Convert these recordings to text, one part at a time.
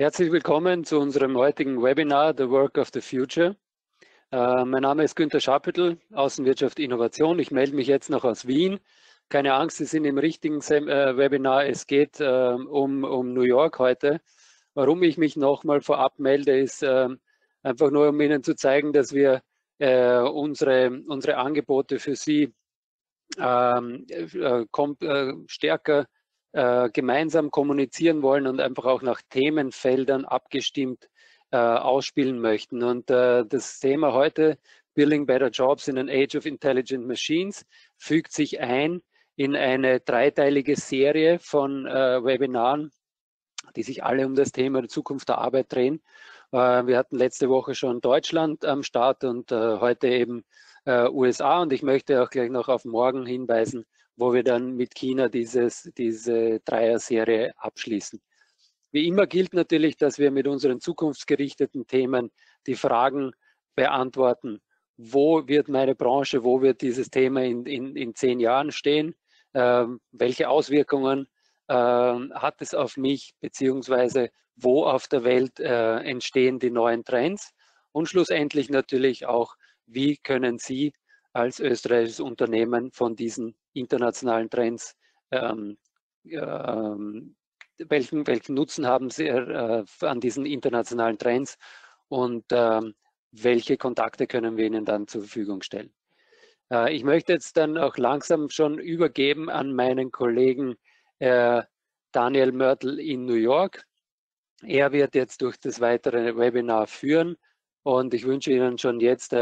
Herzlich willkommen zu unserem heutigen Webinar, The Work of the Future. Mein Name ist Günther Schapitl, Außenwirtschaft Innovation. Ich melde mich jetzt noch aus Wien. Keine Angst, Sie sind im richtigen Webinar. Es geht um New York heute. Warum ich mich nochmal vorab melde, ist einfach nur, um Ihnen zu zeigen, dass wir unsere Angebote für Sie stärker gemeinsam kommunizieren wollen und einfach auch nach Themenfeldern abgestimmt ausspielen möchten. Und das Thema heute, Building Better Jobs in an Age of Intelligent Machines, fügt sich ein in eine dreiteilige Serie von Webinaren, die sich alle um das Thema der Zukunft der Arbeit drehen. Wir hatten letzte Woche schon Deutschland am Start und heute eben USA, und ich möchte auch gleich noch auf morgen hinweisen, wo wir dann mit China diese Dreier-Serie abschließen. Wie immer gilt natürlich, dass wir mit unseren zukunftsgerichteten Themen die Fragen beantworten: Wo wird meine Branche, wo wird dieses Thema in 10 Jahren stehen? Welche Auswirkungen hat es auf mich, beziehungsweise wo auf der Welt entstehen die neuen Trends? Und schlussendlich natürlich auch, wie können Sie als österreichisches Unternehmen von diesen internationalen Trends, welchen Nutzen haben Sie an diesen internationalen Trends und welche Kontakte können wir Ihnen dann zur Verfügung stellen? Ich möchte jetzt dann auch langsam schon übergeben an meinen Kollegen Daniel Mörtel in New York. Er wird jetzt durch das weitere Webinar führen und ich wünsche Ihnen schon jetzt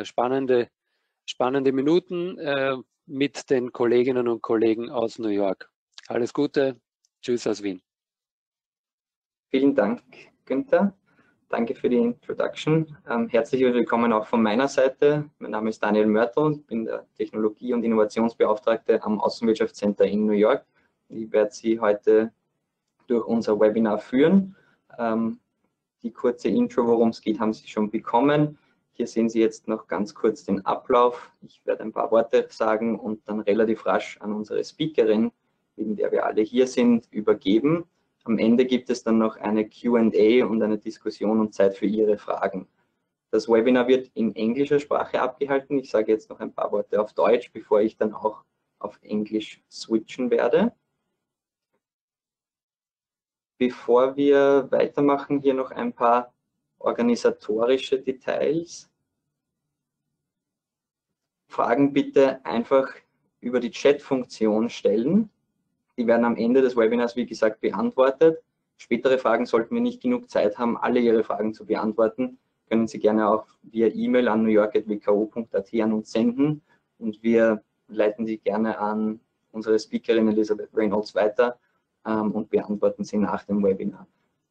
spannende Minuten mit den Kolleginnen und Kollegen aus New York. Alles Gute, tschüss aus Wien. Vielen Dank, Günther. Danke für die Introduction. Herzlich willkommen auch von meiner Seite. Mein Name ist Daniel Mörtel, ich bin der Technologie- und Innovationsbeauftragte am Außenwirtschaftscenter in New York. Ich werde Sie heute durch unser Webinar führen. Die kurze Intro, worum es geht, haben Sie schon bekommen. Hier sehen Sie jetzt noch ganz kurz den Ablauf. Ich werde ein paar Worte sagen und dann relativ rasch an unsere Speakerin, wegen der wir alle hier sind, übergeben. Am Ende gibt es dann noch eine Q&A und eine Diskussion und Zeit für Ihre Fragen. Das Webinar wird in englischer Sprache abgehalten. Ich sage jetzt noch ein paar Worte auf Deutsch, bevor ich dann auch auf Englisch switchen werde. Bevor wir weitermachen, hier noch ein paar organisatorische Details. Fragen bitte einfach über die Chat-Funktion stellen. Die werden am Ende des Webinars, wie gesagt, beantwortet. Spätere Fragen, sollten wir nicht genug Zeit haben, alle Ihre Fragen zu beantworten, können Sie gerne auch via E-Mail an newyork@wko.at an uns senden und wir leiten Sie gerne an unsere Speakerin Elisabeth Reynolds weiter und beantworten sie nach dem Webinar.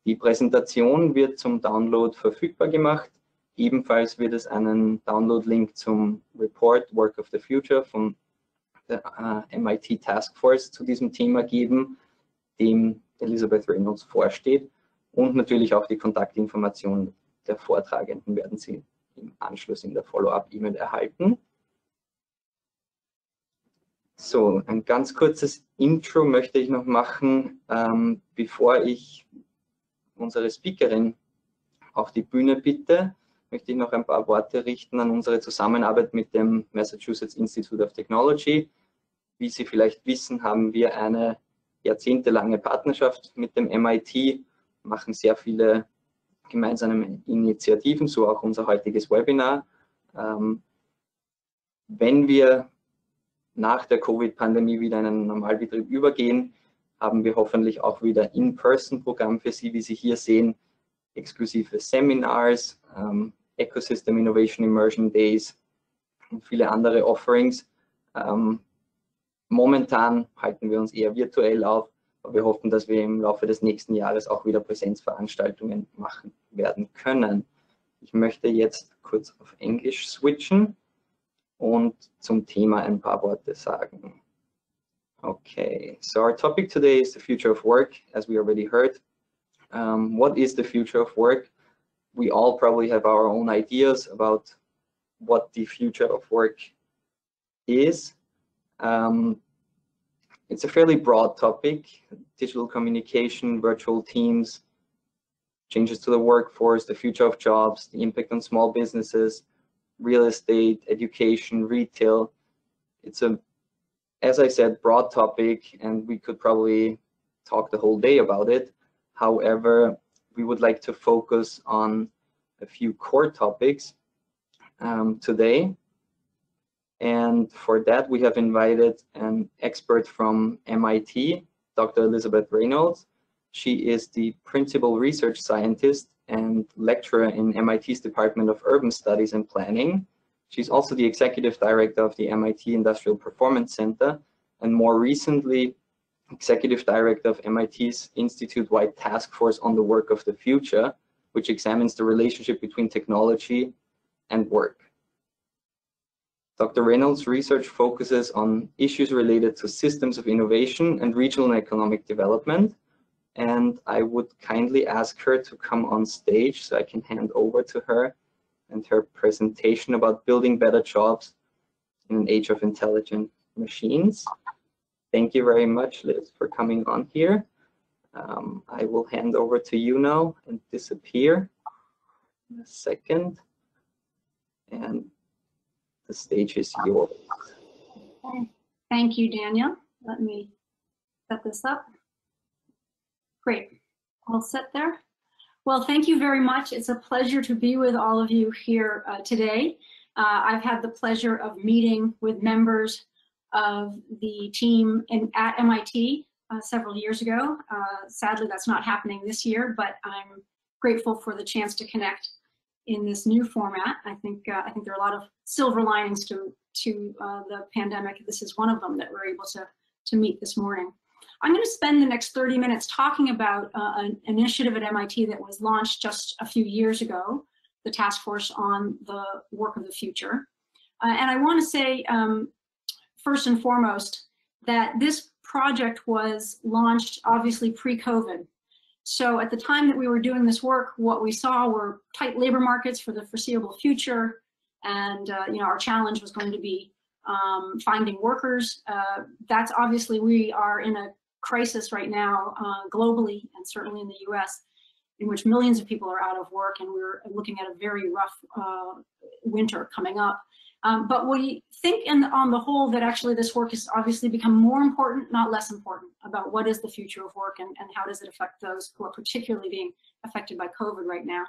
Die Präsentation wird zum Download verfügbar gemacht. Ebenfalls wird es einen Download-Link zum Report Work of the Future von der MIT Task Force zu diesem Thema geben, dem Elisabeth Reynolds vorsteht. Und natürlich auch die Kontaktinformationen der Vortragenden werden Sie im Anschluss in der Follow-up-E-Mail erhalten. So, ein ganz kurzes Intro möchte ich noch machen, bevor ich unsere Speakerin auf die Bühne bitte, möchte ich noch ein paar Worte richten an unsere Zusammenarbeit mit dem Massachusetts Institute of Technology. Wie Sie vielleicht wissen, haben wir eine jahrzehntelange Partnerschaft mit dem MIT, machen sehr viele gemeinsame Initiativen, so auch unser heutiges Webinar. Wenn wir nach der Covid-Pandemie wieder in einen Normalbetrieb übergehen, haben wir hoffentlich auch wieder In-Person-Programm für Sie, wie Sie hier sehen, exklusive Seminars, Ecosystem Innovation Immersion Days und viele andere Offerings. Momentan halten wir uns eher virtuell auf, aber wir hoffen, dass wir im Laufe des nächsten Jahres auch wieder Präsenzveranstaltungen machen werden können. Ich möchte jetzt kurz auf Englisch switchen und zum Thema ein paar Worte sagen. Okay, so our topic today is the future of work, as we already heard. What is the future of work? We all probably have our own ideas about what the future of work is. It's a fairly broad topic: digital communication, virtual teams, changes to the workforce, the future of jobs, the impact on small businesses, real estate, education, retail. It's a, as I said, broad topic, and we could probably talk the whole day about it. However, we would like to focus on a few core topics today. And for that, we have invited an expert from MIT, Dr. Elisabeth Reynolds. She is the principal research scientist and lecturer in MIT's Department of Urban Studies and Planning. She's also the executive director of the MIT Industrial Performance Center, and more recently, executive director of MIT's institute-wide task force on the work of the future, which examines the relationship between technology and work. Dr. Reynolds' research focuses on issues related to systems of innovation and regional and economic development. And I would kindly ask her to come on stage so I can hand over to her and her presentation about building better jobs in an age of intelligent machines. Thank you very much, Liz, for coming on here. I will hand over to you now and disappear in a second. And the stage is yours. Okay. Thank you, Daniel. Let me set this up. Great. All set there? Well, thank you very much. It's a pleasure to be with all of you here today. I've had the pleasure of meeting with members of the team at MIT several years ago. Sadly, that's not happening this year, but I'm grateful for the chance to connect in this new format. I think there are a lot of silver linings to the pandemic. This is one of them that we're able to meet this morning. I'm going to spend the next 30 minutes talking about an initiative at MIT that was launched just a few years ago, the Task Force on the Work of the Future. And I want to say, first and foremost, that this project was launched obviously pre-COVID. So at the time that we were doing this work, what we saw were tight labor markets for the foreseeable future, and our challenge was going to be finding workers. That's obviously, we are in a crisis right now globally, and certainly in the US, in which millions of people are out of work, and we're looking at a very rough winter coming up. But we think on the whole that actually this work has obviously become more important, not less important, about what is the future of work and how does it affect those who are particularly being affected by COVID right now.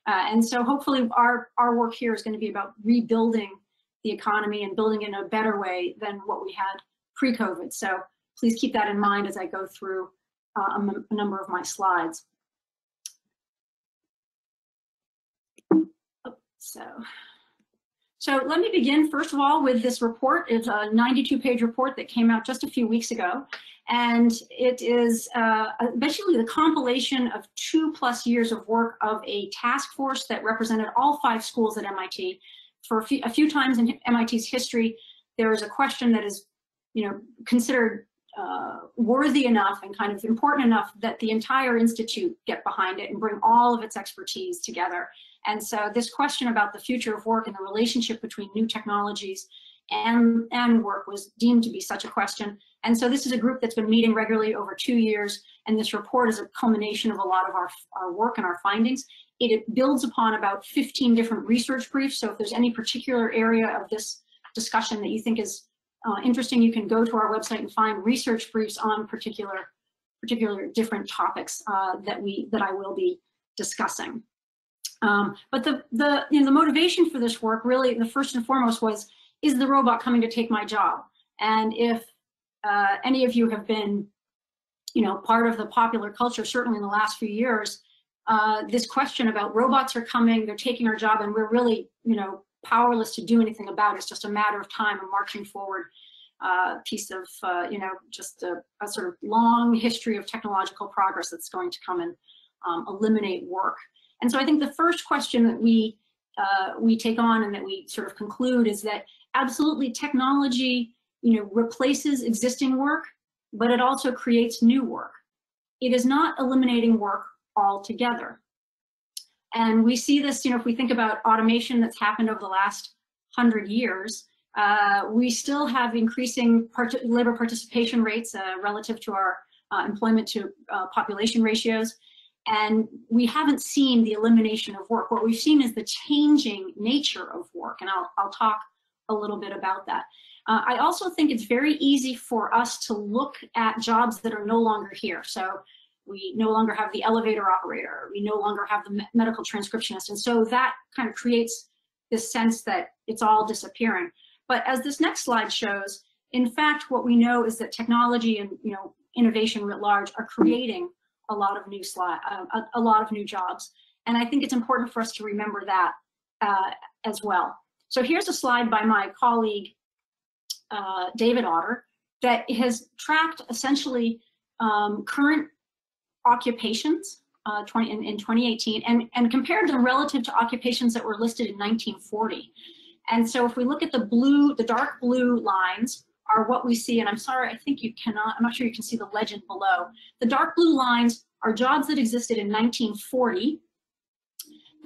And so hopefully our work here is going to be about rebuilding the economy and building it in a better way than what we had pre-COVID. So please keep that in mind as I go through a number of my slides. So let me begin, first of all, with this report. It's a 92-page report that came out just a few weeks ago. And it is basically the compilation of 2+ years of work of a task force that represented all 5 schools at MIT. For a few times in MIT's history, there is a question that is, considered worthy enough and kind of important enough that the entire institute get behind it and bring all of its expertise together. And so this question about the future of work and the relationship between new technologies and work was deemed to be such a question. And so this is a group that's been meeting regularly over 2 years, and this report is a culmination of a lot of our work and our findings. It builds upon about 15 different research briefs, so if there's any particular area of this discussion that you think is interesting, you can go to our website and find research briefs on particular different topics that I will be discussing. But the motivation for this work, really, the first and foremost was, is the robot coming to take my job? And if any of you have been, part of the popular culture, certainly in the last few years, this question about robots are coming, they're taking our job, and we're really, powerless to do anything about it. It's just a matter of time, a marching forward piece of, just a sort of long history of technological progress that's going to come and eliminate work. And so I think the first question that we take on and that we sort of conclude is that absolutely technology, replaces existing work, but it also creates new work. It is not eliminating work altogether. And we see this, if we think about automation that's happened over the last 100 years, we still have increasing labor participation rates relative to our employment to population ratios. And we haven't seen the elimination of work. What we've seen is the changing nature of work, and I'll talk a little bit about that. I also think it's very easy for us to look at jobs that are no longer here. So we no longer have the elevator operator, we no longer have the medical transcriptionist, and so that kind of creates this sense that it's all disappearing. But as this next slide shows, in fact, what we know is that technology and innovation writ large are creating a lot of new jobs, and I think it's important for us to remember that as well. So here's a slide by my colleague David Otter that has tracked essentially current occupations in 2018 and compared them relative to occupations that were listed in 1940. And so if we look at the dark blue lines are what we see, and I'm sorry, I think you cannot, I'm not sure you can see the legend below. The dark blue lines are jobs that existed in 1940,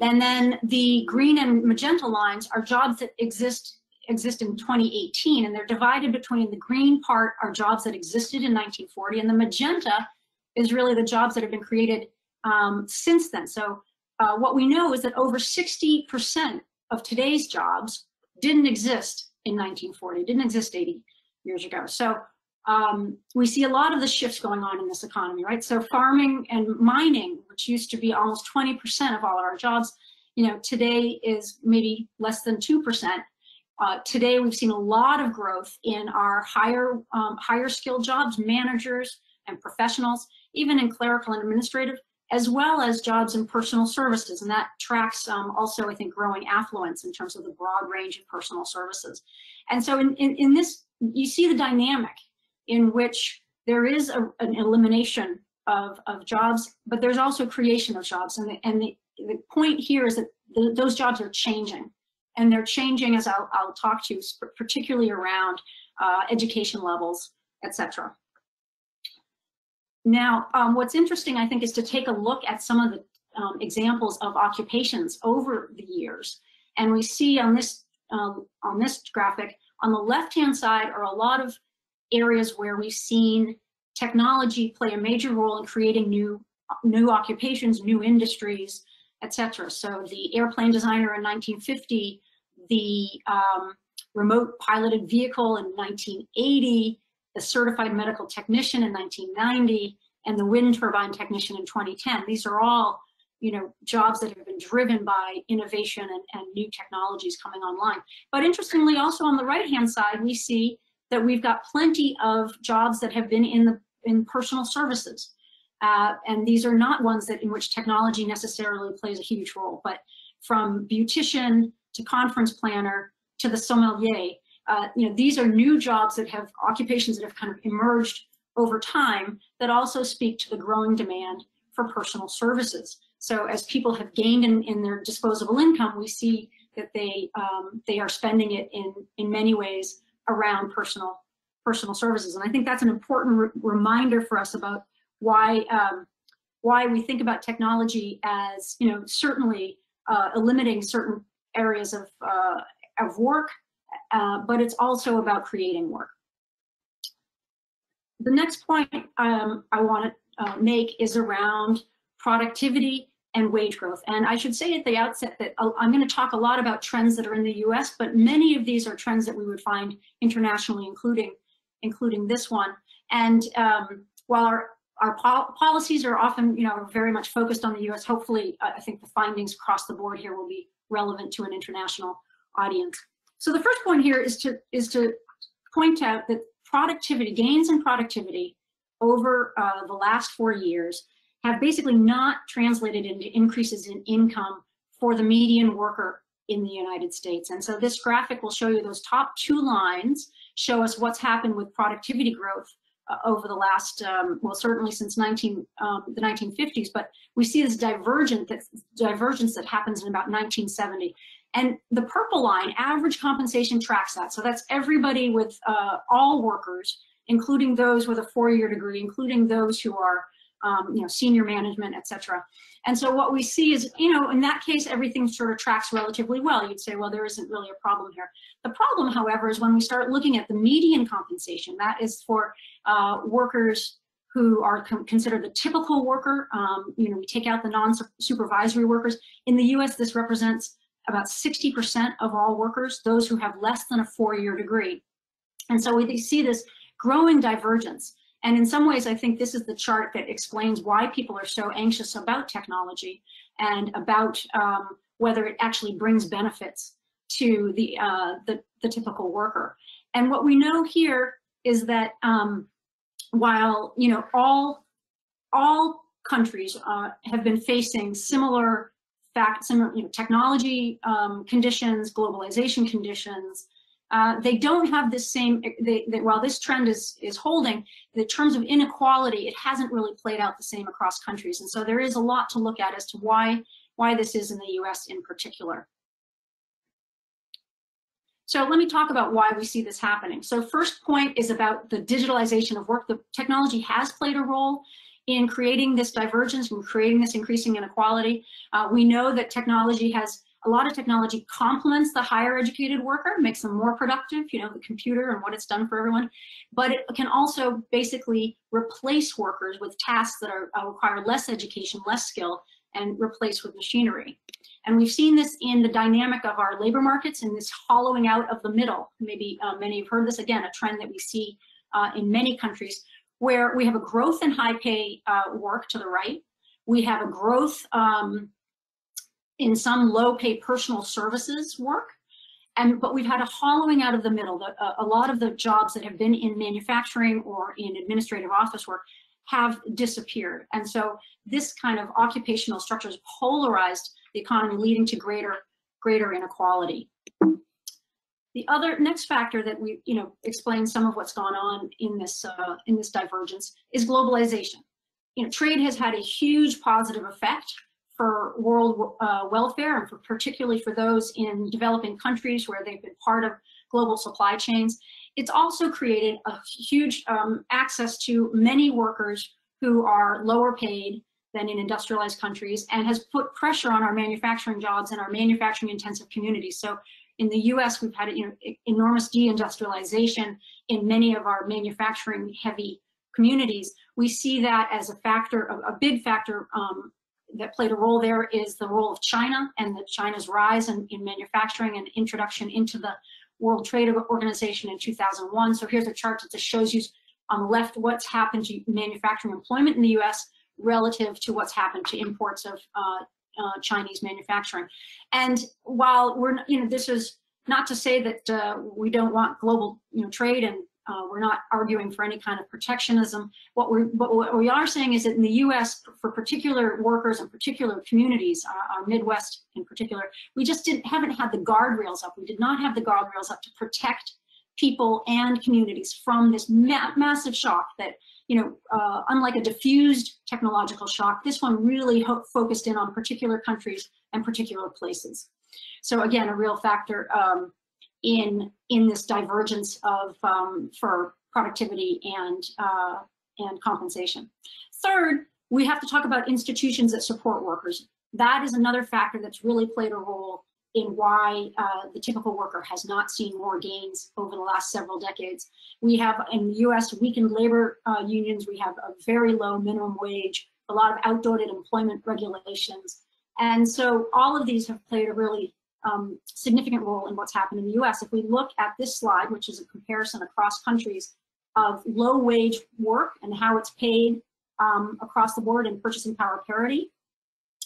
and then the green and magenta lines are jobs that exist in 2018, and they're divided between the green part are jobs that existed in 1940, and the magenta is really the jobs that have been created since then. So what we know is that over 60% of today's jobs didn't exist in 1940, didn't exist 80 years ago. So we see a lot of the shifts going on in this economy, right? So farming and mining, which used to be almost 20% of all of our jobs, today is maybe less than 2%. Today we've seen a lot of growth in our higher skilled jobs, managers and professionals, even in clerical and administrative, as well as jobs in personal services. And that tracks also, I think, growing affluence in terms of the broad range of personal services. And so in this, you see the dynamic in which there is an elimination of jobs, but there's also creation of jobs. And the point here is that those jobs are changing. And they're changing, as I'll talk to you, particularly around education levels, etc. Now, what's interesting, I think, is to take a look at some of the examples of occupations over the years. And we see on this graphic, on the left-hand side are a lot of areas where we've seen technology play a major role in creating new occupations, new industries, etc. So the airplane designer in 1950, the remote piloted vehicle in 1980, the certified medical technician in 1990, and the wind turbine technician in 2010. These are all, jobs that have been driven by innovation and new technologies coming online. But interestingly, also on the right-hand side, we see that we've got plenty of jobs that have been in personal services. And these are not ones in which technology necessarily plays a huge role, but from beautician to conference planner to the sommelier, these are new jobs that have occupations that have kind of emerged over time that also speak to the growing demand for personal services. So as people have gained in their disposable income, we see that they are spending it in many ways around personal services. And I think that's an important reminder for us about why we think about technology as, certainly eliminating certain areas of work, but it's also about creating work. The next point I want to make is around productivity and wage growth. And I should say at the outset that I'm going to talk a lot about trends that are in the US, but many of these are trends that we would find internationally, including this one. And while our policies are often, very much focused on the US, hopefully, I think the findings across the board here will be relevant to an international audience. So the first point here is to point out that gains in productivity over the last 4 years have basically not translated into increases in income for the median worker in the United States. And so this graphic will show you those top 2 lines show us what's happened with productivity growth over the last, well, certainly since the 1950s, but we see this divergence that happens in about 1970. And the purple line, average compensation, tracks that. So that's everybody with all workers, including those with a 4-year degree, including those who are senior management, etc. And so what we see is, in that case, everything sort of tracks relatively well. You'd say, well, there isn't really a problem here. The problem, however, is when we start looking at the median compensation. That is for workers who are considered the typical worker. You know, we take out the non-supervisory workers. In the US, this represents about 60% of all workers, those who have less than a 4-year degree. And so we see this growing divergence. And in some ways, I think this is the chart that explains why people are so anxious about technology and about whether it actually brings benefits to the typical worker. And what we know here is that while, you know, all countries have been facing similar you know, technology conditions, globalization conditions, they don't have the same, while this trend is holding, in terms of inequality, it hasn't really played out the same across countries. And so there is a lot to look at as to why this is in the US in particular. So let me talk about why we see this happening. So first point is about the digitalization of work. The technology has played a role in creating this divergence and creating this increasing inequality. We know that a lot of technology complements the higher educated worker, makes them more productive, you know, the computer and what it's done for everyone, but it can also basically replace workers with tasks that require less education, less skill, and replace with machinery. And we've seen this in the dynamic of our labor markets and this hollowing out of the middle. Maybe many have heard this, again, a trend that we see in many countries, where we have a growth in high pay work to the right. We have a growth in some low pay personal services work, but we've had a hollowing out of the middle. A lot of the jobs that have been in manufacturing or in administrative office work have disappeared. And so this kind of occupational structure has polarized the economy, leading to greater inequality. The other next factor that we, you know, explains some of what's gone on in this divergence is globalization. You know, trade has had a huge positive effect for world welfare, and particularly for those in developing countries where they've been part of global supply chains. It's also created a huge access to many workers who are lower paid than in industrialized countries, and has put pressure on our manufacturing jobs and our manufacturing intensive communities. So in the US, we've had, you know, enormous deindustrialization in many of our manufacturing heavy communities. We see that as a factor, a big factor that played a role there is the role of China and China's rise in manufacturing and introduction into the World Trade Organization in 2001. So here's a chart that just shows you on the left what's happened to manufacturing employment in the US relative to what's happened to imports of Chinese manufacturing. And while we're, you know, this is not to say that we don't want global, you know, trade, and we're not arguing for any kind of protectionism. What we are saying is that in the U.S., for particular workers and particular communities, our Midwest in particular, we just haven't had the guardrails up. We did not have the guardrails up to protect people and communities from this massive shock that, you know, unlike a diffused technological shock, this one really focused in on particular countries and particular places. So again, a real factor in this divergence of for productivity and compensation. Third, we have to talk about institutions that support workers. That is another factor that's really played a role in why the typical worker has not seen more gains over the last several decades. We have in the US weakened labor unions, we have a very low minimum wage, a lot of outdated employment regulations. And so all of these have played a really significant role in what's happened in the US. If we look at this slide, which is a comparison across countries of low wage work and how it's paid across the board in purchasing power parity.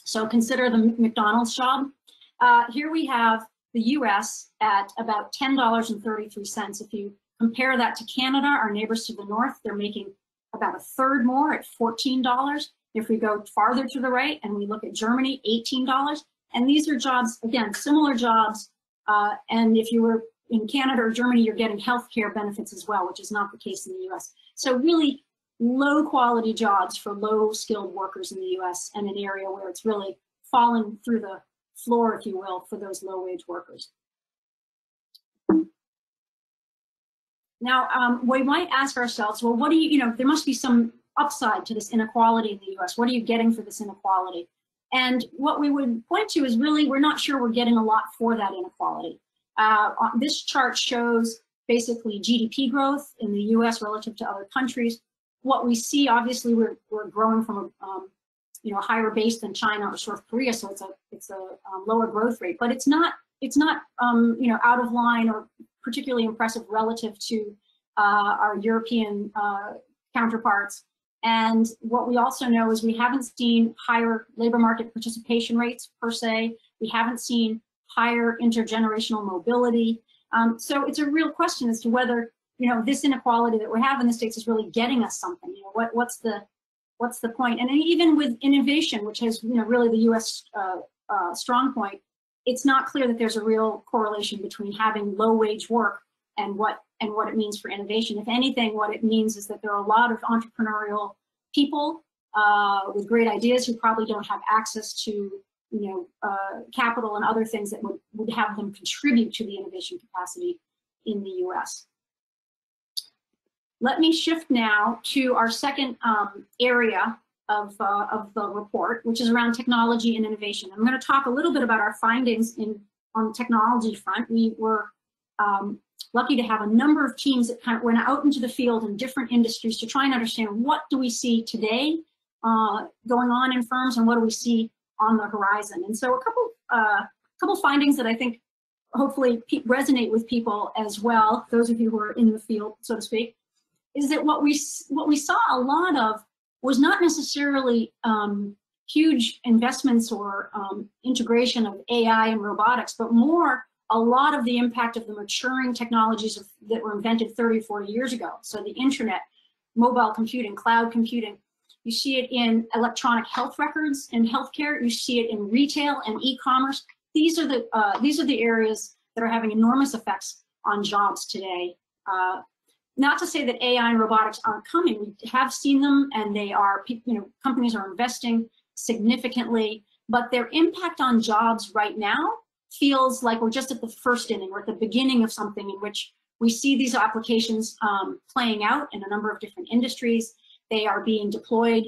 So consider the McDonald's job. Here we have the US at about $10.33. If you compare that to Canada, our neighbors to the north, they're making about a third more at $14. If we go farther to the right and we look at Germany, $18. And these are jobs, again, similar jobs. And if you were in Canada or Germany, you're getting healthcare benefits as well, which is not the case in the US. So really low quality jobs for low skilled workers in the US, and an area where it's really fallen through the floor, if you will, for those low wage workers. Now, we might ask ourselves, well, what do you know, there must be some upside to this inequality in the US. What are you getting for this inequality? And what we would point to is really, we're not sure we're getting a lot for that inequality. This chart shows basically GDP growth in the US relative to other countries. what we see, obviously, we're growing from a higher base than China or South Korea, so it's a lower growth rate, but it's not out of line or particularly impressive relative to our European counterparts. And what we also know is we haven't seen higher labor market participation rates per se. We haven't seen higher intergenerational mobility. So it's a real question as to whether this inequality that we have in the States is really getting us something. What's the point? And even with innovation, which is really the U.S. Strong point, it's not clear that there's a real correlation between having low wage work and what it means for innovation. If anything, what it means is that there are a lot of entrepreneurial people with great ideas who probably don't have access to capital and other things that would have them contribute to the innovation capacity in the U.S. Let me shift now to our second area of the report, which is around technology and innovation. I'm going to talk a little bit about our findings on the technology front. We were lucky to have a number of teams that kind of went out into the field in different industries to try and understand what do we see today going on in firms and what do we see on the horizon. And so a couple findings that I think hopefully resonate with people as well, those of you who are in the field, so to speak, is that what we saw a lot of was not necessarily huge investments or integration of AI and robotics, but more a lot of the impact of the maturing technologies that were invented 30, 40 years ago. So the internet, mobile computing, cloud computing. You see it in electronic health records in healthcare. You see it in retail and e-commerce. These are the areas that are having enormous effects on jobs today. Not to say that AI and robotics aren't coming. We have seen them, and they are, companies are investing significantly, but their impact on jobs right now feels like we're just at the first inning. We're at the beginning of something in which we see these applications playing out in a number of different industries. They are being deployed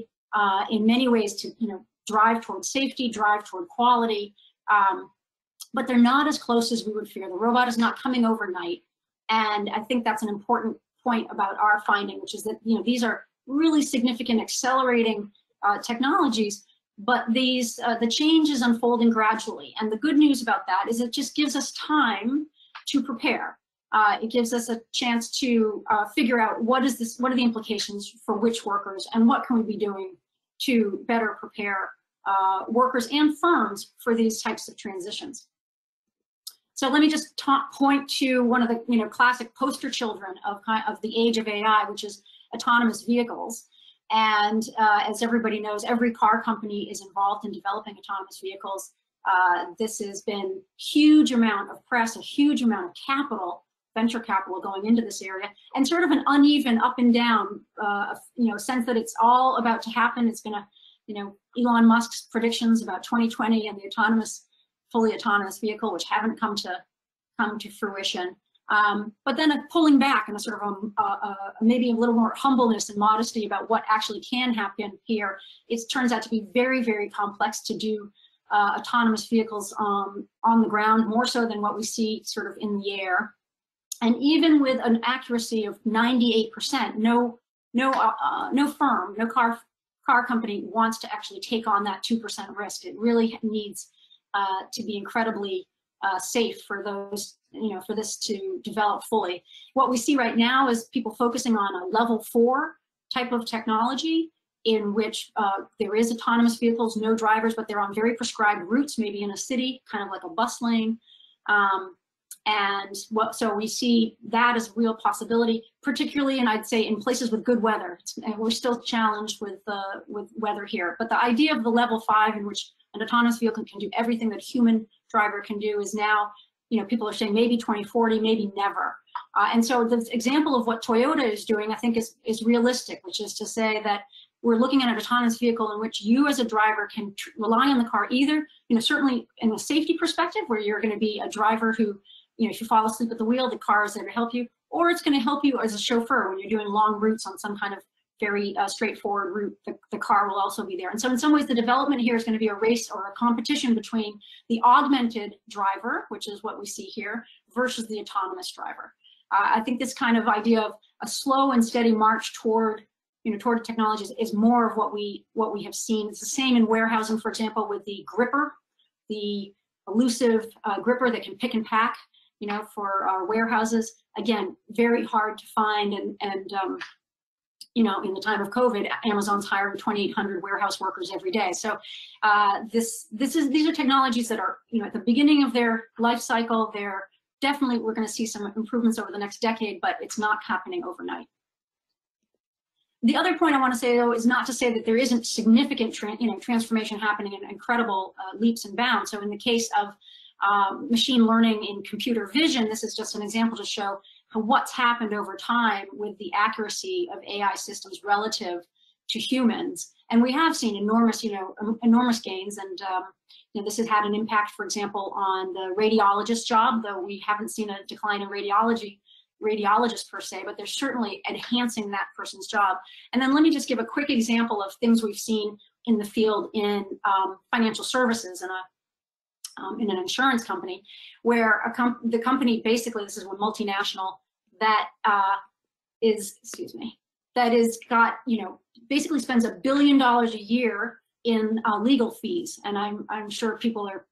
in many ways to drive toward safety, drive toward quality, but they're not as close as we would fear. The robot is not coming overnight, and I think that's an important point about our finding, which is that these are really significant accelerating technologies, but the change is unfolding gradually. And the good news about that is it just gives us time to prepare. It gives us a chance to figure out what are the implications for which workers, and what can we be doing to better prepare workers and firms for these types of transitions. So let me just point to one of the classic poster children of the age of AI, which is autonomous vehicles. And as everybody knows, every car company is involved in developing autonomous vehicles. This has been huge amount of press, a huge amount of capital, venture capital going into this area, and sort of an uneven up and down, sense that it's all about to happen. It's been Elon Musk's predictions about 2020 and the fully autonomous vehicle, which haven't come to fruition. But then pulling back and a sort of maybe a little more humbleness and modesty about what actually can happen here. It turns out to be very, very complex to do autonomous vehicles on the ground, more so than what we see sort of in the air. And even with an accuracy of 98%, no firm, no car company wants to actually take on that 2% risk. It really needs to be incredibly safe for those, for this to develop fully. What we see right now is people focusing on a level 4 type of technology in which there is autonomous vehicles, no drivers, but they're on very prescribed routes, maybe in a city, kind of like a bus lane. So we see that as a real possibility, particularly, and I'd say in places with good weather. And we're still challenged with weather here. But the idea of the level 5 in which an autonomous vehicle can do everything that a human driver can do is now, people are saying maybe 2040, maybe never. And so the example of what Toyota is doing, I think, is realistic, which is to say that we're looking at an autonomous vehicle in which you as a driver can rely on the car either, certainly in a safety perspective, where you're going to be a driver who, if you fall asleep at the wheel, the car is there to help you, or it's going to help you as a chauffeur when you're doing long routes on some kind of very straightforward route. The car will also be there. And so in some ways, the development here is going to be a race or a competition between the augmented driver, which is what we see here, versus the autonomous driver. I think this kind of idea of a slow and steady march toward toward technologies is more of what we have seen. It's the same in warehousing, for example, with the gripper, the elusive gripper that can pick and pack, for our warehouses. Again, very hard to find, and in the time of COVID, Amazon's hiring 2,800 warehouse workers every day. So these are technologies that are at the beginning of their life cycle. They're definitely, we're going to see some improvements over the next decade, but it's not happening overnight. The other point I want to say, though, is not to say that there isn't significant transformation happening and incredible leaps and bounds. So in the case of machine learning in computer vision, this is just an example to show what's happened over time with the accuracy of AI systems relative to humans. And we have seen enormous, enormous gains. And this has had an impact, for example, on the radiologist job, though we haven't seen a decline in radiologists per se, but they're certainly enhancing that person's job. And then let me just give a quick example of things we've seen in the field in financial services in an insurance company, where the company basically, this is a multinational that basically spends $1 billion a year in legal fees. And I'm sure people are,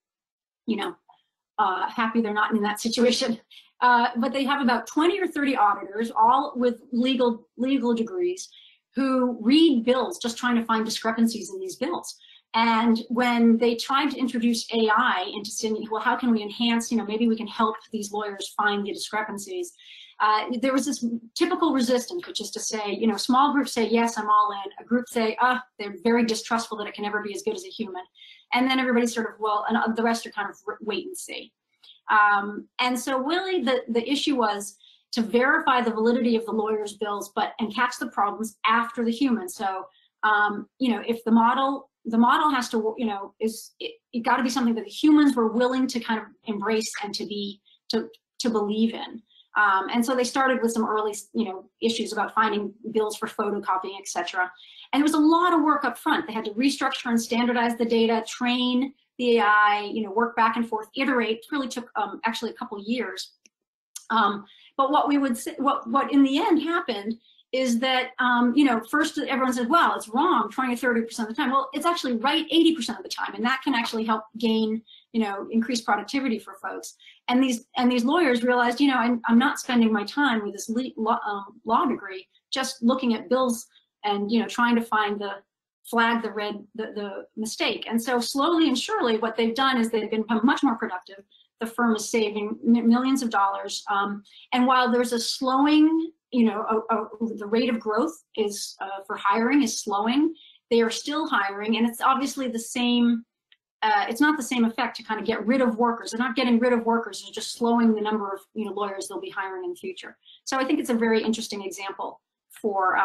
happy they're not in that situation. But they have about 20 or 30 auditors, all with legal degrees, who read bills just trying to find discrepancies in these bills. And when they tried to introduce AI into saying, well, how can we enhance, maybe we can help these lawyers find the discrepancies, there was this typical resistance, which is to say, small groups say, yes, I'm all in. A group say, they're very distrustful that it can never be as good as a human. And then everybody's sort of, well, and the rest are kind of wait and see. And so really the issue was to verify the validity of the lawyer's bills, and catch the problems after the human. So, if the model has to, it got to be something that the humans were willing to kind of embrace and to believe in. And so they started with some early, issues about finding bills for photocopying, et cetera. And there was a lot of work up front. They had to restructure and standardize the data, train the AI, work back and forth, iterate. It really took actually a couple of years. But what we would say, what in the end happened is that, first everyone said, well, it's wrong 20 or 30% of the time. Well, it's actually right 80% of the time, and that can actually help gain, increase productivity for folks. And these lawyers realized, I'm not spending my time with this law degree just looking at bills and, trying to find flag the mistake. And so slowly and surely what they've done is they've been much more productive. The firm is saving millions of dollars. And while there's a slowing, the rate of growth is for hiring is slowing, they are still hiring, and it's obviously the same, it's not the same effect to kind of get rid of workers. They're not getting rid of workers, they're just slowing the number of lawyers they'll be hiring in the future. So I think it's a very interesting example for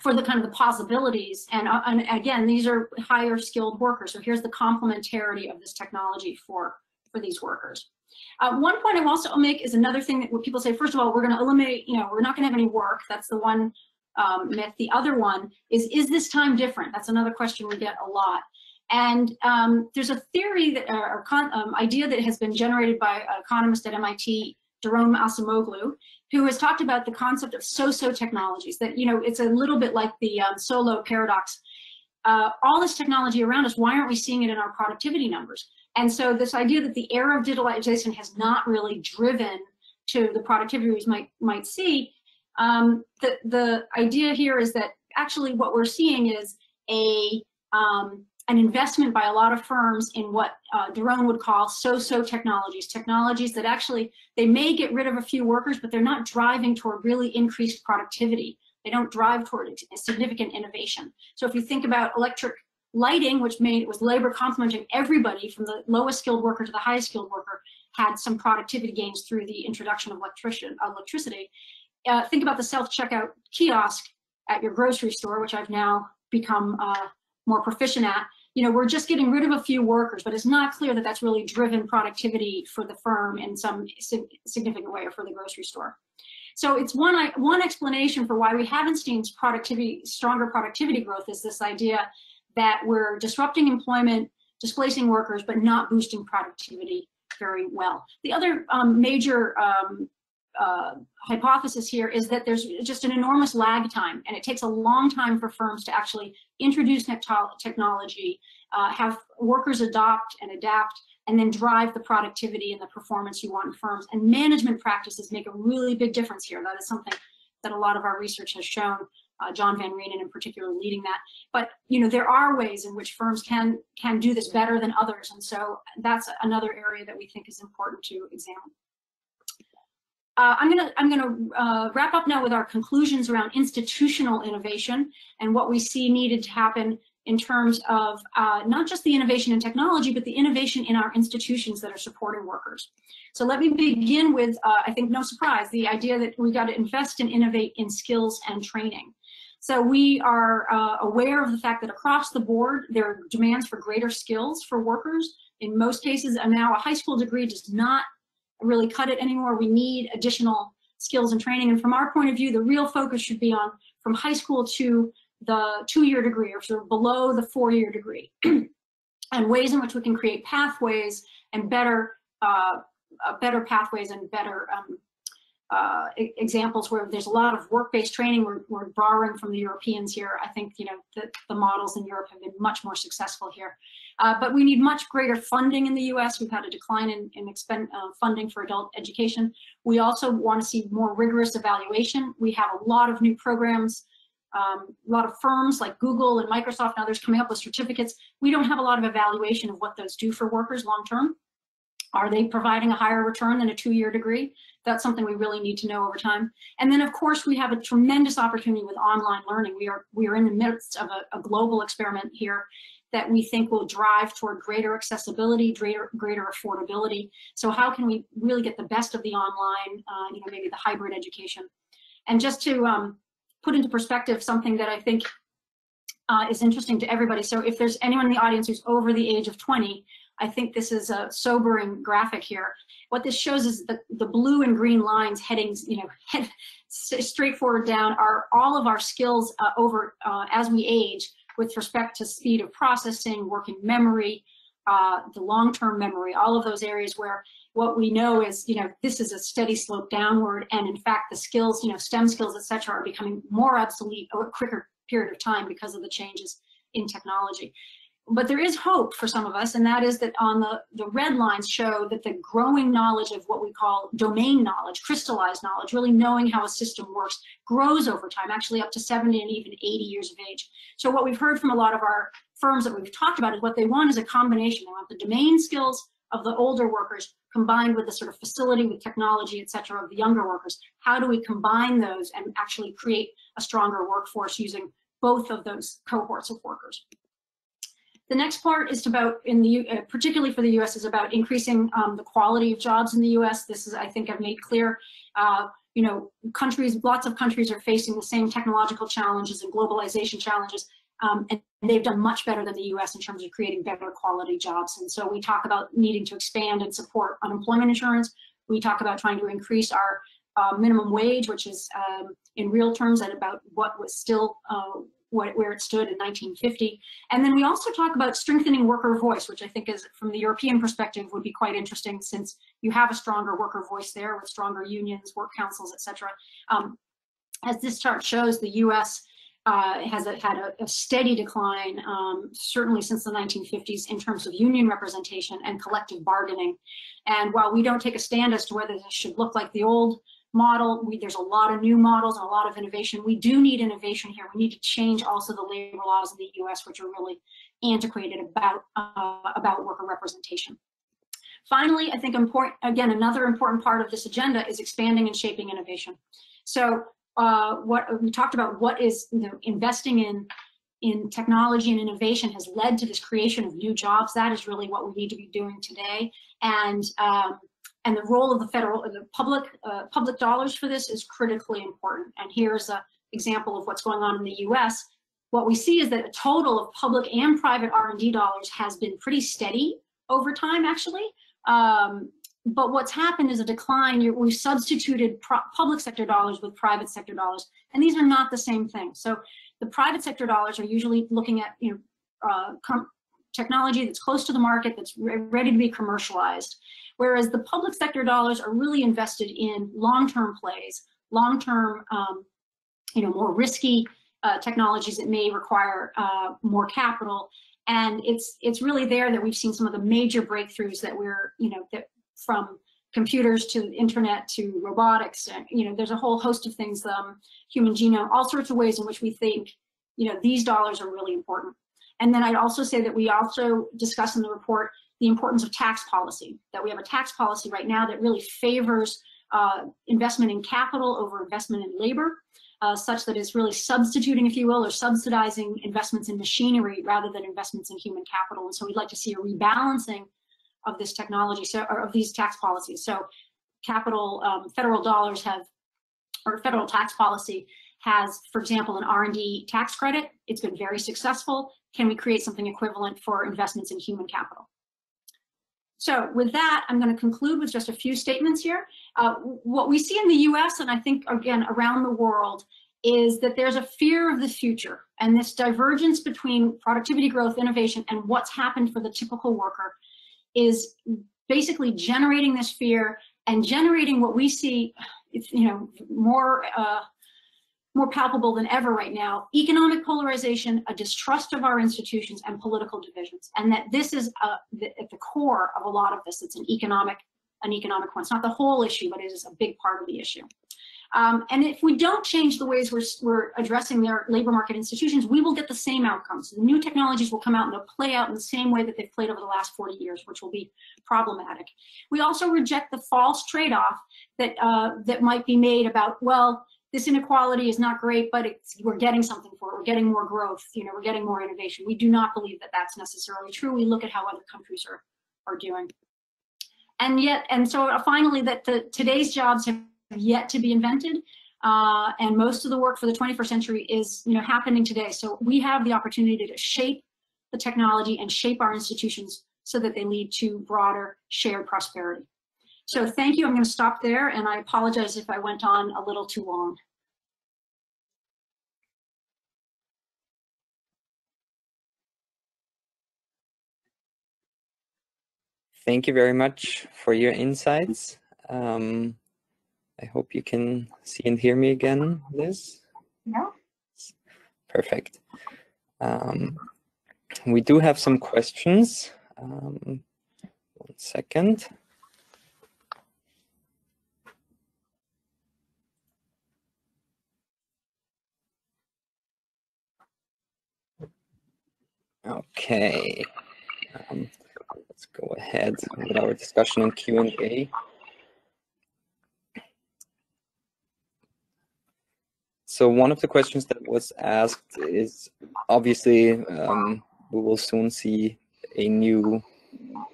the kind of the possibilities. And again, these are higher skilled workers. So here's the complementarity of this technology for these workers. One point I also will make is another thing that people say, first of all, we're going to eliminate, we're not going to have any work. That's the one myth. The other one is this time different? That's another question we get a lot. And there's a theory that, or idea that has been generated by an economist at MIT, Jerome Acemoglu, who has talked about the concept of so-so technologies, that, it's a little bit like the solo paradox. All this technology around us, why aren't we seeing it in our productivity numbers? And so this idea that the era of digitalization has not really driven to the productivity we might see, the idea here is that actually what we're seeing is an investment by a lot of firms in what Daron would call so-so technologies that actually, they may get rid of a few workers, but they're not driving toward really increased productivity. They don't drive toward significant innovation. So if you think about electric lighting, which was labor complementing everybody from the lowest skilled worker to the highest skilled worker, had some productivity gains through the introduction of electricity. Think about the self-checkout kiosk at your grocery store, which I've now become more proficient at. We're just getting rid of a few workers, but it's not clear that that's really driven productivity for the firm in some significant way, or for the grocery store. So it's one explanation for why we haven't seen stronger productivity growth, is this idea that we're disrupting employment, displacing workers, but not boosting productivity very well. The other major hypothesis here is that there's just an enormous lag time, and it takes a long time for firms to actually introduce technology, have workers adopt and adapt, and then drive the productivity and the performance you want in firms. And management practices make a really big difference here. That is something that a lot of our research has shown, John Van Reenen in particular leading that. But there are ways in which firms can do this better than others, and so that's another area that we think is important to examine. I'm gonna wrap up now with our conclusions around institutional innovation and what we see needed to happen in terms of not just the innovation in technology, but the innovation in our institutions that are supporting workers. So let me begin with, I think no surprise, the idea that we got to invest and innovate in skills and training. So we are aware of the fact that across the board, there are demands for greater skills for workers. In most cases, and now a high school degree does not really cut it anymore. We need additional skills and training. And from our point of view, the real focus should be on from high school to the 2-year degree, or sort of below the 4-year degree, and ways in which we can create pathways and better pathways and better examples where there's a lot of work-based training. We're borrowing from the Europeans here. I think the models in Europe have been much more successful here. But we need much greater funding in the U.S. We've had a decline in funding for adult education. We also want to see more rigorous evaluation. We have a lot of new programs, a lot of firms like Google and Microsoft and others coming up with certificates. We don't have a lot of evaluation of what those do for workers long term. Are they providing a higher return than a 2-year degree? That's something we really need to know over time. And then, of course, we have a tremendous opportunity with online learning. We are in the midst of a global experiment here that we think will drive toward greater accessibility, greater affordability. So how can we really get the best of the online, maybe the hybrid education? And just to put into perspective something that I think is interesting to everybody. So if there's anyone in the audience who's over the age of 20, I think this is a sobering graphic here. What this shows is that the blue and green lines heading, head straight forward down are all of our skills as we age with respect to speed of processing, working memory, the long-term memory, all of those areas where what we know is, this is a steady slope downward, and in fact the skills, STEM skills, etc., are becoming more obsolete over a quicker period of time because of the changes in technology. But there is hope for some of us, and that is that on the red lines show that the growing knowledge of what we call domain knowledge, crystallized knowledge, really knowing how a system works, grows over time, actually up to 70 and even 80 years of age. So what we've heard from a lot of our firms that we've talked about is what they want is a combination. They want the domain skills of the older workers combined with the sort of facility with technology, et cetera, of the younger workers. How do we combine those and actually create a stronger workforce using both of those cohorts of workers? The next part is about, particularly for the U.S., is about increasing the quality of jobs in the U.S. This is, I think, I've made clear. Lots of countries are facing the same technological challenges and globalization challenges, and they've done much better than the U.S. in terms of creating better quality jobs. And so we talk about needing to expand and support unemployment insurance. We talk about trying to increase our minimum wage, which is in real terms at about what was still where it stood in 1950. And then we also talk about strengthening worker voice, which I think is, from the European perspective, would be quite interesting, since you have a stronger worker voice there with stronger unions, work councils, etc. As this chart shows, the U.S. has had a steady decline, certainly since the 1950s, in terms of union representation and collective bargaining. And while we don't take a stand as to whether this should look like the old model, there's a lot of new models and a lot of innovation. We do need innovation here. We need to change also the labor laws in the U.S., which are really antiquated about worker representation. Finally, I think another important part of this agenda is expanding and shaping innovation. So what we talked about, what is investing in technology and innovation has led to this creation of new jobs. That is really what we need to be doing today. And the role of the public dollars for this is critically important. And here's an example of what's going on in the U.S. What we see is that a total of public and private R&D dollars has been pretty steady over time, actually. But what's happened is a decline. We've substituted public sector dollars with private sector dollars, and these are not the same thing. So the private sector dollars are usually looking at technology that's close to the market, that's ready to be commercialized. whereas the public sector dollars are really invested in long-term plays, long-term, more risky technologies that may require more capital. And it's really there that we've seen some of the major breakthroughs that we're, that from computers to internet to robotics, and there's a whole host of things, human genome, all sorts of ways in which we think, these dollars are really important. And then I'd also say that we also discuss in the report the importance of tax policy, that we have a tax policy right now that really favors investment in capital over investment in labor, such that it's really substituting, if you will, or subsidizing investments in machinery rather than investments in human capital. And so we'd like to see a rebalancing of this technology, or of these tax policies. So capital, federal dollars have, or federal tax policy has, for example, an R&D tax credit. It's been very successful. Can we create something equivalent for investments in human capital? So with that, I'm going to conclude with just a few statements here. What we see in the US, and I think, again, around the world, is that there's a fear of the future. And this divergence between productivity growth, innovation, and what's happened for the typical worker is basically generating this fear and generating what we see, more palpable than ever right now, economic polarization, a distrust of our institutions, and political divisions. And that this is at the core of a lot of this. It's an economic one. It's not the whole issue, but it is a big part of the issue. And if we don't change the ways we're addressing their labor market institutions, we will get the same outcomes. The new technologies will come out and they'll play out in the same way that they've played over the last 40 years, which will be problematic. We also reject the false trade-off that that might be made about, well, this inequality is not great, but we're getting something for it. We're getting more growth. We're getting more innovation. We do not believe that that's necessarily true. We look at how other countries are doing. And so finally, that today's jobs have yet to be invented, and most of the work for the 21st century is happening today. So we have the opportunity to shape the technology and shape our institutions so that they lead to broader shared prosperity. So thank you. I'm going to stop there, and I apologize if I went on a little too long. Thank you very much for your insights. I hope you can see and hear me again, Liz. Yeah. Perfect. We do have some questions. 1 second. Okay, let's go ahead with our discussion and Q&A. So one of the questions that was asked is, obviously, we will soon see a new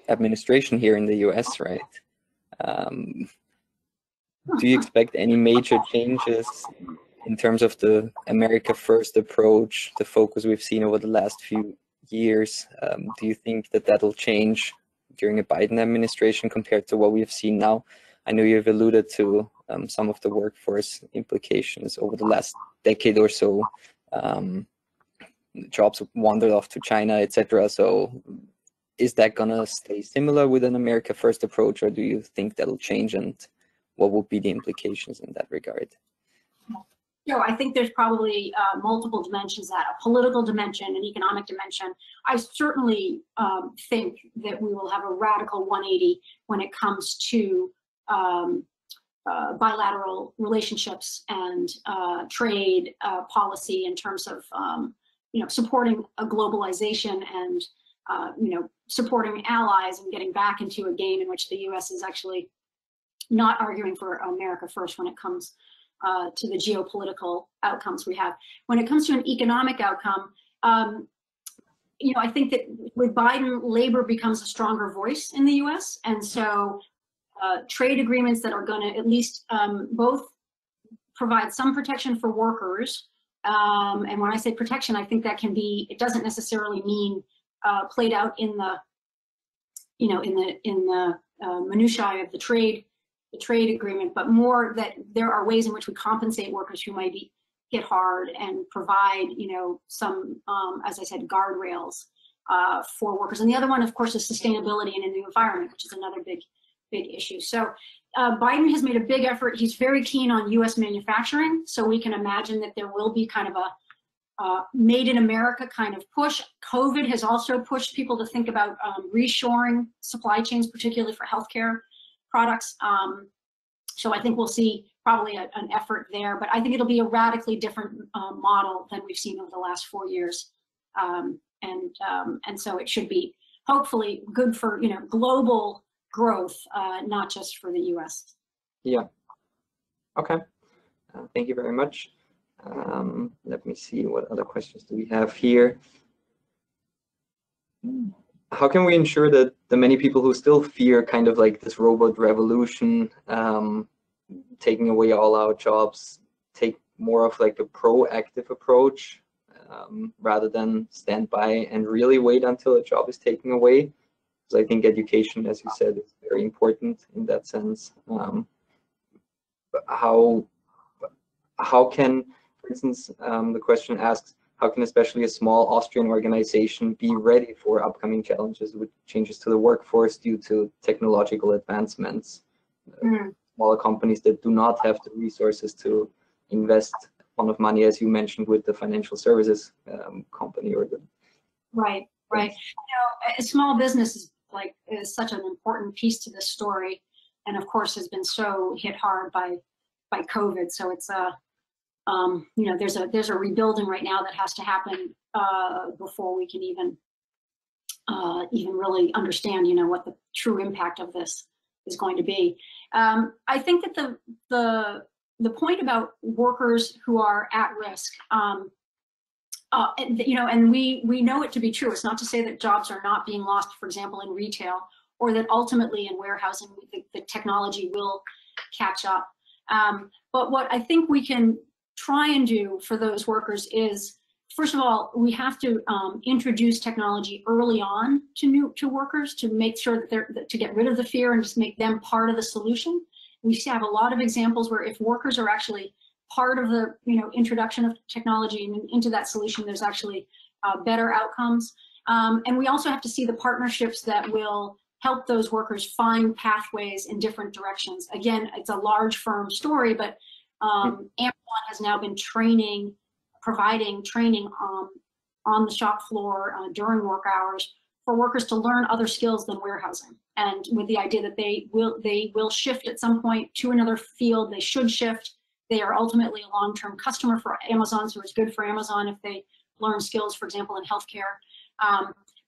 administration here in the US, right? Do you expect any major changes in terms of the America First approach, the focus we've seen over the last few years? Do you think that that'll change during a Biden administration compared to what we have seen now? I know you've alluded to some of the workforce implications over the last decade or so. Jobs wandered off to China, etc. So is that gonna stay similar with an America First approach, or do you think that'll change, and what would be the implications in that regard? I think there's probably multiple dimensions, that a political dimension, an economic dimension. I certainly think that we will have a radical 180 when it comes to bilateral relationships and trade policy in terms of supporting a globalization and supporting allies and getting back into a game in which the U.S. is actually not arguing for America First when it comes to the geopolitical outcomes we have. When it comes to an economic outcome, I think that with Biden, labor becomes a stronger voice in the U.S. And so trade agreements that are going to at least both provide some protection for workers. And when I say protection, I think that can be, it doesn't necessarily mean played out in the, in the minutiae of the trade agreement, but more that there are ways in which we compensate workers who might be hit hard and provide, some, as I said, guardrails for workers. And the other one, of course, is sustainability and in the environment, which is another big issue. So Biden has made a big effort. He's very keen on U.S. manufacturing, so we can imagine that there will be kind of a made in America kind of push. COVID has also pushed people to think about reshoring supply chains, particularly for healthcare products. So I think we'll see probably an effort there, but I think it'll be a radically different model than we've seen over the last 4 years. And so it should be hopefully good for, you know, global growth, not just for the U.S. Yeah. Okay. Thank you very much. Let me see, what other questions do we have here? How can we ensure that the many people who still fear kind of like this robot revolution, taking away all our jobs, take more of like a proactive approach rather than stand by and really wait until a job is taken away? Because I think education, as you said, is very important in that sense. How can, for instance, the question asks, how can especially a small Austrian organization be ready for upcoming challenges with changes to the workforce due to technological advancements? Smaller companies that do not have the resources to invest a ton of money, as you mentioned, with the financial services company or the... Right. You know, a small business is such an important piece to this story, and of course has been so hit hard by COVID. So it's you know, there's a rebuilding right now that has to happen before we can even really understand, you know, what the true impact of this is going to be. I think that the point about workers who are at risk, you know, and we know it to be true. It's not to say that jobs are not being lost, for example, in retail, or that ultimately in warehousing the technology will catch up. But what I think we can try and do for those workers is, first of all, we have to introduce technology early on to workers to make sure that to get rid of the fear and just make them part of the solution. We have a lot of examples where if workers are actually part of the, you know, introduction of technology and into that solution, there's actually better outcomes. And we also have to see the partnerships that will help those workers find pathways in different directions. Again, it's a large firm story, but Amazon has now been providing training on the shop floor during work hours for workers to learn other skills than warehousing, and with the idea that they will shift at some point to another field. They should shift. They are ultimately a long-term customer for Amazon, so it's good for Amazon if they learn skills, for example, in healthcare.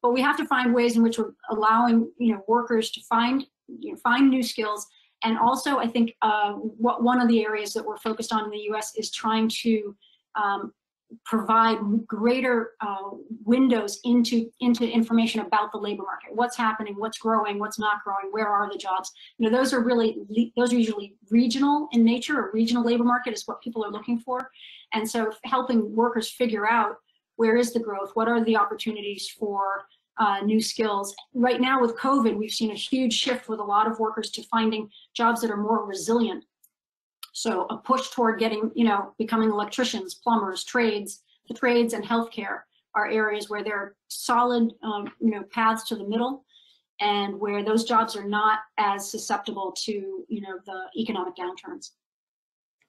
But we have to find ways in which we're allowing, you know, workers to find new skills. And also, I think one of the areas that we're focused on in the U.S. is trying to provide greater windows into information about the labor market. What's happening? What's growing? What's not growing? Where are the jobs? You know, those are usually regional in nature. A regional labor market is what people are looking for, and so helping workers figure out where is the growth, what are the opportunities for new skills. Right now with COVID, we've seen a huge shift with a lot of workers to finding jobs that are more resilient. So a push toward getting, you know, becoming electricians, plumbers, trades. The trades and healthcare are areas where there are solid, you know, paths to the middle, and where those jobs are not as susceptible to, you know, the economic downturns.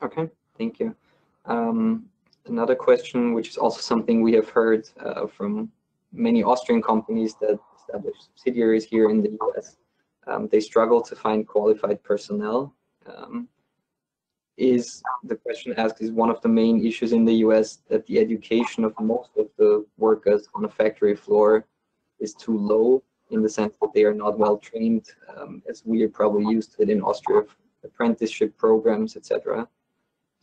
Okay, thank you. Another question, which is also something we have heard from many Austrian companies that establish subsidiaries here in the US, they struggle to find qualified personnel. Is the question asked, is one of the main issues in the US that the education of most of the workers on a factory floor is too low, in the sense that they are not well trained, as we are probably used to it in Austria, apprenticeship programs, etc.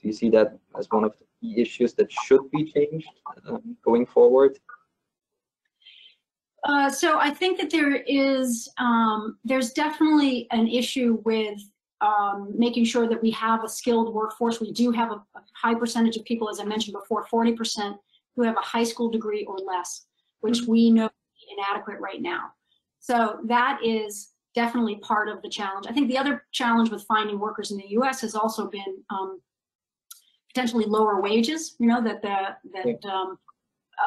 Do you see that as one of the key issues that should be changed going forward? So I think that there's definitely an issue with making sure that we have a skilled workforce. We do have a high percentage of people, as I mentioned before, 40%, who have a high school degree or less, which we know is inadequate right now. So that is definitely part of the challenge. I think the other challenge with finding workers in the US has also been potentially lower wages, you know,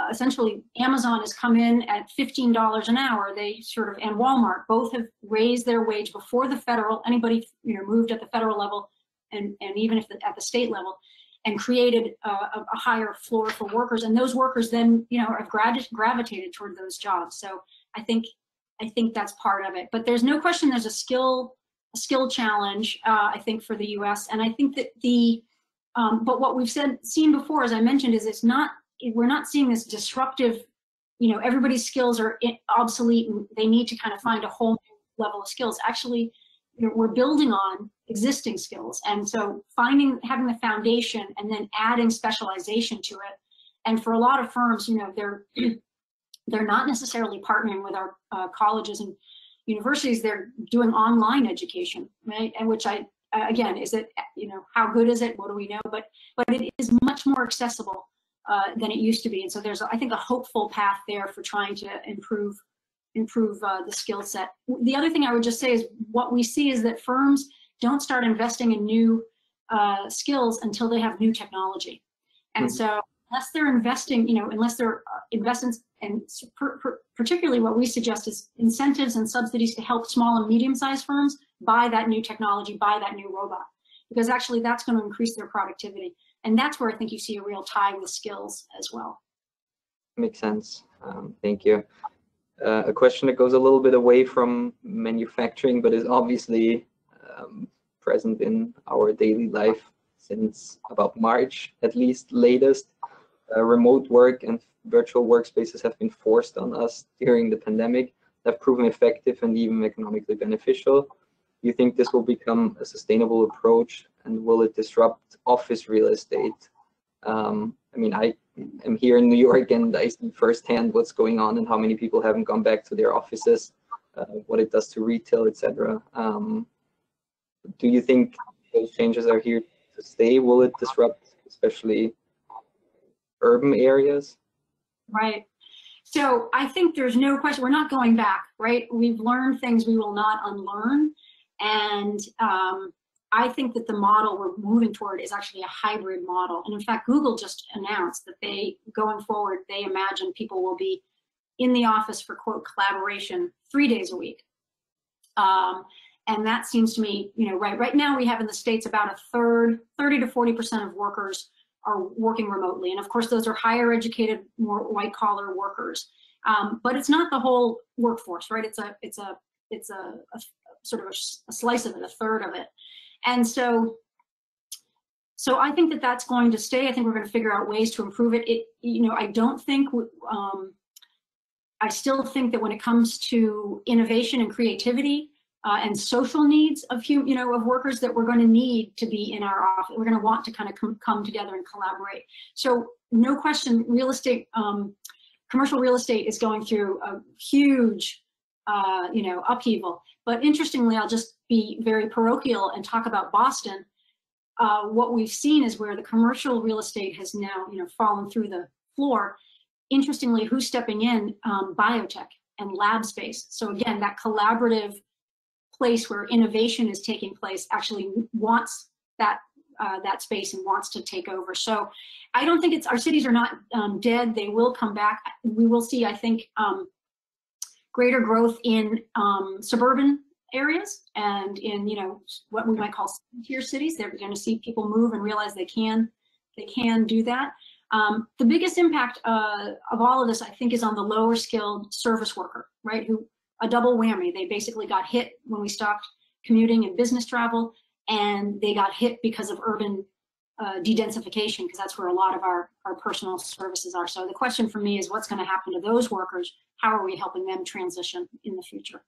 essentially Amazon has come in at $15 an hour. They sort of, and Walmart both have raised their wage before the federal, anybody, you know, moved at the federal level and even if at the state level, and created a higher floor for workers. And those workers then, you know, have gravitated toward those jobs. So I think that's part of it. But there's no question there's a skill challenge, I think, for the U.S. And I think that but what we've seen before, as I mentioned, is we're not seeing this disruptive, you know, everybody's skills are obsolete and they need to kind of find a whole new level of skills. Actually, you know, we're building on existing skills. And so having the foundation and then adding specialization to it. And for a lot of firms, you know, they're not necessarily partnering with our colleges and universities. They're doing online education, right? And which again, is it, you know, how good is it? What do we know? But it is much more accessible than it used to be. And so there's, I think, a hopeful path there for trying to improve the skill set. The other thing I would just say is what we see is that firms don't start investing in new skills until they have new technology. And so unless they're investing, you know, unless there are investments, and particularly what we suggest is incentives and subsidies to help small and medium-sized firms buy that new technology, buy that new robot, because actually that's going to increase their productivity. And that's where I think you see a real tie with skills as well. Makes sense. Thank you. A question that goes a little bit away from manufacturing, but is obviously present in our daily life since about March, at least latest. Remote work and virtual workspaces have been forced on us during the pandemic. They've proven effective and even economically beneficial. Do you think this will become a sustainable approach, and will it disrupt office real estate? I mean, I am here in New York and I see firsthand what's going on and how many people haven't gone back to their offices, what it does to retail, etc. Do you think those changes are here to stay? Will it disrupt especially urban areas? Right. So I think there's no question, we're not going back, right? We've learned things we will not unlearn. And I think that the model we're moving toward is actually a hybrid model. And in fact, Google just announced that going forward, they imagine people will be in the office for, quote, collaboration 3 days a week. And that seems to me, you know, right now we have in the States about a third, 30 to 40% of workers are working remotely. And of course, those are higher educated, more white collar workers. But it's not the whole workforce, right? It's a sort of a slice of it, a third of it. And so I think that that's going to stay. I think we're going to figure out ways to improve it. You know, I don't think, I still think that when it comes to innovation and creativity and social needs of of workers, that we're going to need to be in our office. We're going to want to kind of come together and collaborate. So no question, real estate, commercial real estate is going through a huge, upheaval. But interestingly, I'll just be very parochial and talk about Boston. What we've seen is where the commercial real estate has now, fallen through the floor. Interestingly, who's stepping in? Biotech and lab space. So again, that collaborative place where innovation is taking place actually wants that space and wants to take over. So I don't think our cities are not dead. They will come back. We will see, I think, greater growth in suburban areas and in what we might call tier cities. They're going to see people move and realize they can do that. The biggest impact of all of this, I think, is on the lower skilled service worker, right? Who a double whammy. They basically got hit when we stopped commuting and business travel, and they got hit because of urban de-densification, because that's where a lot of our personal services are. So the question for me is, what's going to happen to those workers? How are we helping them transition in the future?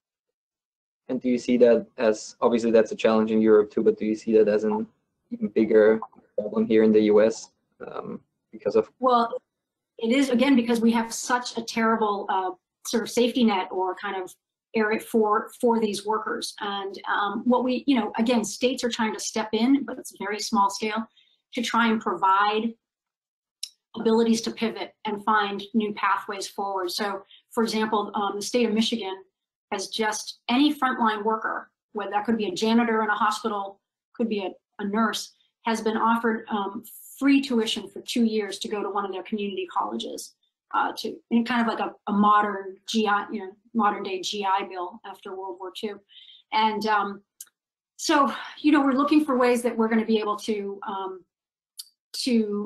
And do you see that as, obviously that's a challenge in Europe too, but do you see that as an even bigger problem here in the US because of? Well, it is, again, because we have such a terrible sort of safety net or kind of area for these workers. And what we, again, states are trying to step in, but it's very small scale, to try and provide abilities to pivot and find new pathways forward. So, for example, the state of Michigan has just, any frontline worker, whether that could be a janitor in a hospital, could be a nurse, has been offered free tuition for 2 years to go to one of their community colleges. in kind of like a modern GI, modern day GI Bill after World War II. And so, we're looking for ways that we're going to be able to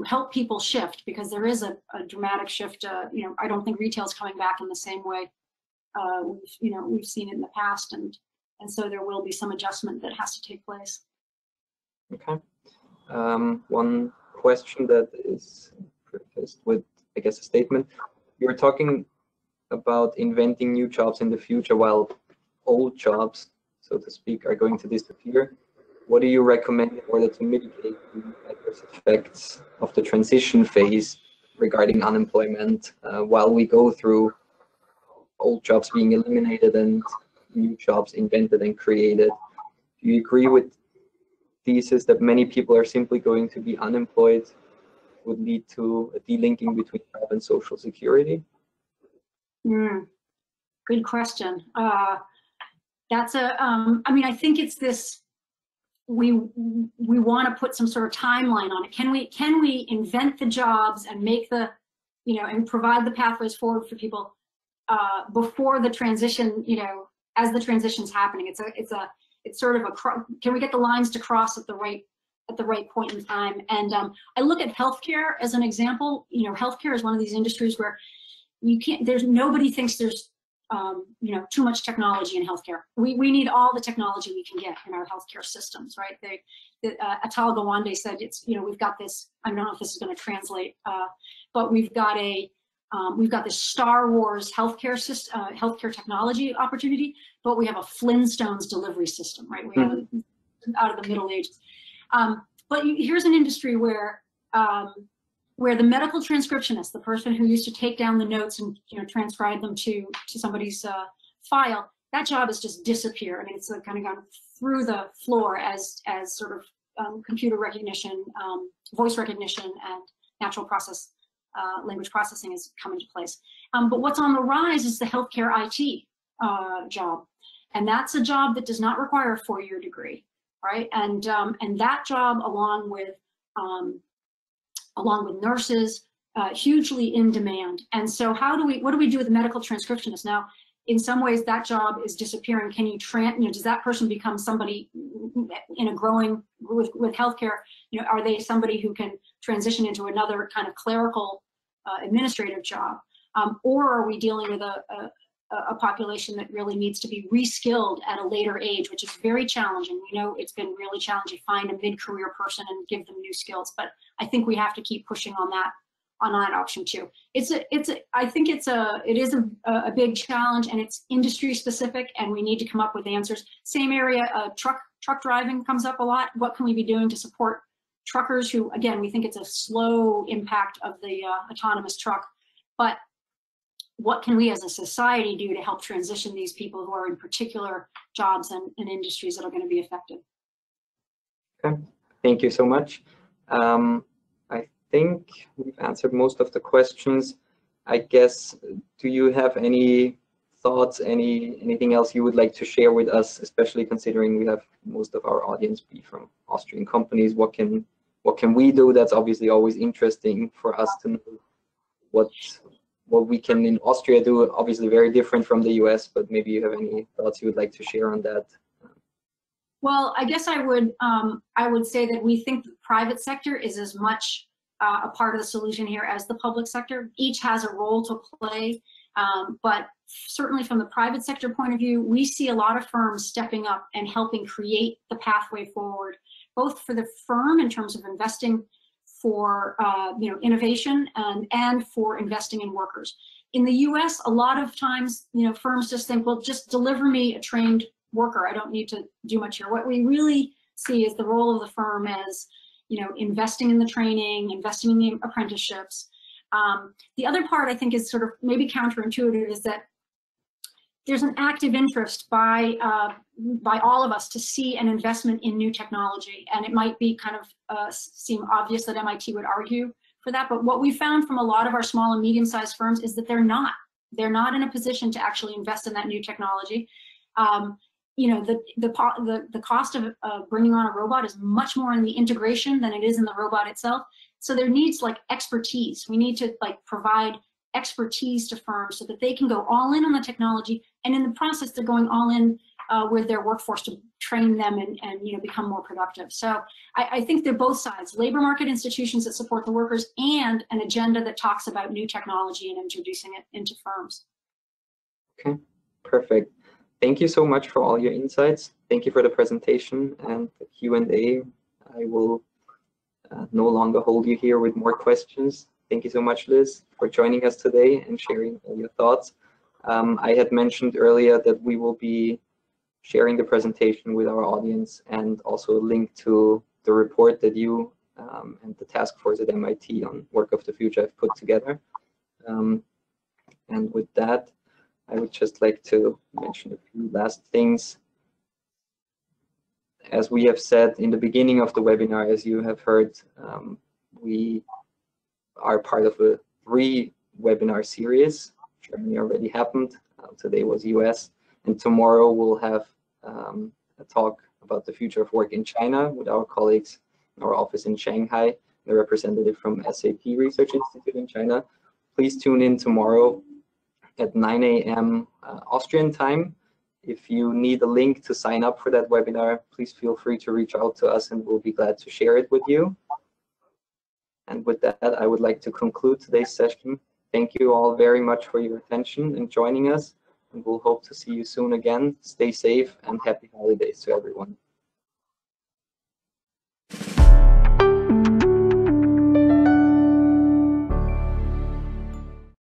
help people shift, because there is a dramatic shift. I don't think retail is coming back in the same way we've seen it in the past, and so there will be some adjustment that has to take place. Okay. One question that is prefaced with, I guess, a statement. You were talking about inventing new jobs in the future while old jobs, so to speak, are going to disappear. What do you recommend in order to mitigate the adverse effects of the transition phase regarding unemployment while we go through old jobs being eliminated and new jobs invented and created? Do you agree with thesis that many people are simply going to be unemployed would lead to a delinking between job and social security? Good question. That's I think it's this, we want to put some sort of timeline on it. Can we invent the jobs and make the, and provide the pathways forward for people before the transition, as the transition's happening? It's sort of can we get the lines to cross at the right point in time? And I look at healthcare as an example. Healthcare is one of these industries where nobody thinks there's too much technology in healthcare. We need all the technology we can get in our healthcare systems, right? Atal Gawande said we've got this, I don't know if this is going to translate, but we've got this Star Wars healthcare system, healthcare technology opportunity, but we have a Flintstones delivery system, right? We have out of the Middle Ages. But here's an industry where the medical transcriptionist, the person who used to take down the notes and transcribe them to somebody's file, that job has just disappeared. I mean, it's kind of gone through the floor as sort of computer recognition, voice recognition, and natural language processing has come into place. But what's on the rise is the healthcare IT job, and that's a job that does not require a 4-year degree, right? And that job, along with nurses, hugely in demand. And so what do we do with the medical transcriptionist? Now, in some ways that job is disappearing. Can you does that person become somebody in a growing, with healthcare, are they somebody who can transition into another kind of clerical administrative job? Or are we dealing with a population that really needs to be reskilled at a later age, which is very challenging. We know it's been really challenging to find a mid-career person and give them new skills, but I think we have to keep pushing on that option too. I think it is a big challenge, and it's industry specific, and we need to come up with answers. Same area, truck driving comes up a lot. What can we be doing to support truckers who, again, we think it's a slow impact of the autonomous truck, but what can we as a society do to help transition these people who are in particular jobs and industries that are going to be affected? Okay, thank you so much. I think we've answered most of the questions. I guess, do you have any thoughts, anything else you would like to share with us, especially considering we have most of our audience be from Austrian companies? What can we do? That's obviously always interesting for us to know what we can in Austria do, obviously very different from the US, but maybe you have any thoughts you would like to share on that. Well, I guess I would say that we think the private sector is as much a part of the solution here as the public sector. Each has a role to play, but certainly from the private sector point of view, we see a lot of firms stepping up and helping create the pathway forward, both for the firm in terms of investing for innovation and for investing in workers. In the US, a lot of times, firms just think, well, just deliver me a trained worker. I don't need to do much here. What we really see is the role of the firm as, investing in the training, investing in the apprenticeships. The other part I think is sort of maybe counterintuitive, is that there's an active interest by all of us to see an investment in new technology, and it might be kind of seem obvious that MIT would argue for that, but what we found from a lot of our small and medium-sized firms is that they're not in a position to actually invest in that new technology. The cost of bringing on a robot is much more in the integration than it is in the robot itself. So there needs expertise. We need to provide expertise to firms so that they can go all in on the technology, and in the process they're going all in with their workforce to train them and become more productive. So I think they're both sides: labor market institutions that support the workers and an agenda that talks about new technology and introducing it into firms. Okay, perfect. Thank you so much for all your insights. Thank you for the presentation and the Q&A. I will no longer hold you here with more questions. Thank you so much, Liz, for joining us today and sharing all your thoughts. I had mentioned earlier that we will be sharing the presentation with our audience and also a link to the report that you and the task force at MIT on Work of the Future have put together. And with that, I would just like to mention a few last things. As we have said in the beginning of the webinar, as you have heard, we are part of a 3-webinar series. Germany already happened. Today was US. And tomorrow we'll have a talk about the future of work in China with our colleagues in our office in Shanghai, the representative from SAP Research Institute in China. Please tune in tomorrow at 9 a.m. Austrian time. If you need a link to sign up for that webinar, please feel free to reach out to us and we'll be glad to share it with you. And with that, I would like to conclude today's session. Thank you all very much for your attention and joining us. And we'll hope to see you soon again. Stay safe and happy holidays to everyone.